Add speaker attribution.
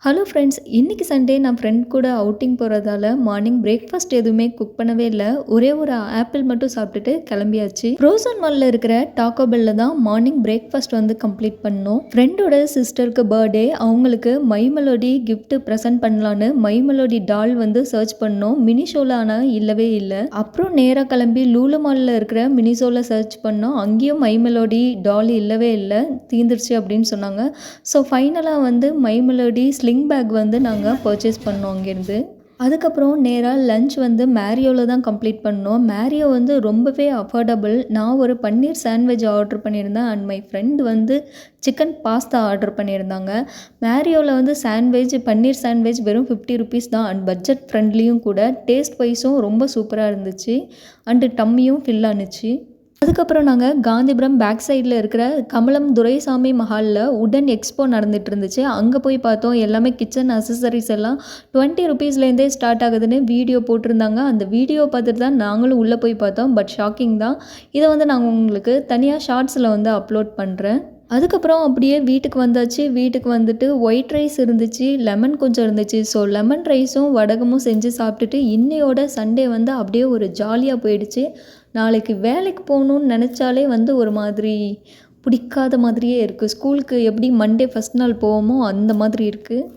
Speaker 1: Hello friends, இன்றைக்கி Sunday நான் friend கூட அவுட்டிங் போகிறதால மார்னிங் பிரேக்ஃபாஸ்ட் எதுவுமே குக் பண்ணவே இல்லை. ஒரே ஒரு ஆப்பிள் மட்டும் சாப்பிட்டுட்டு கிளம்பியாச்சு. ரோசன் மாலில் இருக்கிற டாக்கோ பெல்ல தான் மார்னிங் பிரேக்ஃபாஸ்ட் வந்து கம்ப்ளீட் பண்ணோம். ஃப்ரெண்டோட சிஸ்டருக்கு பர்த்டே, அவங்களுக்கு மை மெலோடி கிஃப்ட் ப்ரெசென்ட் பண்ணலான்னு மை மெலோடி டால் வந்து சர்ச் பண்ணோம். மினிஷோவில் ஆனால் இல்லவே இல்லை. அப்புறம் நேராக கிளம்பி லூலு மாலில் இருக்கிற மினிஷோவில் சர்ச் பண்ணோம். அங்கேயும் மை மெலோடி டால் இல்லவே இல்லை, தீந்துருச்சு அப்படின்னு சொன்னாங்க. ஸோ ஃபைனலாக வந்து மை மெலோடி ஸ்லிங் பேக் வந்து நாங்கள் பர்ச்சேஸ் பண்ணோம் அங்கேருந்து. அதுக்கப்புறம் நேராக லன்ச் வந்து மேரியோவில் தான் கம்ப்ளீட் பண்ணோம். மேரியோ வந்து ரொம்பவே அஃபோர்டபுள். நான் ஒரு பன்னீர் சாண்ட்விச் ஆர்டர் பண்ணியிருந்தேன் அண்ட் மை ஃப்ரெண்ட் வந்து சிக்கன் பாஸ்தா ஆர்டர் பண்ணியிருந்தாங்க. மேரியோவில் வந்து சாண்ட்விச், பன்னீர் சாண்ட்விச் வெறும் 50 ருபீஸ் தான் அண்ட் பட்ஜெட் ஃப்ரெண்ட்லியும் கூட. டேஸ்ட் வைஸும் ரொம்ப சூப்பராக இருந்துச்சு அண்டு டம்மியும் ஃபில் ஆனுச்சு. அதுக்கப்புறம் நாங்கள் காந்திபுரம் பேக் சைடில் இருக்கிற கமலம் துரைசாமி மஹாலில் உடன் எக்ஸ்போ நடந்துகிட்டு இருந்துச்சு. அங்கே போய் பார்த்தோம். எல்லாமே கிச்சன் அசசரிஸ் எல்லாம் 20 ருபீஸ்லேருந்தே ஸ்டார்ட் ஆகுதுன்னு வீடியோ போட்டிருந்தாங்க. அந்த வீடியோ பார்த்துட்டு தான் நாங்களும் உள்ளே போய் பார்த்தோம். பட் ஷாக்கிங் தான். இதை வந்து நாங்கள் உங்களுக்கு தனியாக ஷார்ட்ஸில் வந்து அப்லோட் பண்ணுறேன். அதுக்கப்புறம் அப்படியே வீட்டுக்கு வந்தாச்சு. வீட்டுக்கு வந்துட்டு ஒயிட் ரைஸ் இருந்துச்சு, லெமன் கொஞ்சம் இருந்துச்சு. ஸோ லெமன் ரைஸும் வடகமும் செஞ்சு சாப்பிட்டுட்டு இன்னையோட சண்டே வந்து அப்படியே ஒரு ஜாலியாக போயிடுச்சு. நாளைக்கு வேலைக்கு போகணுன்னு நினச்சாலே வந்து ஒரு மாதிரி பிடிக்காத மாதிரியே இருக்குது. ஸ்கூலுக்கு எப்படி மண்டே ஃபஸ்ட் நாள் போவோமோ அந்த மாதிரி இருக்குது.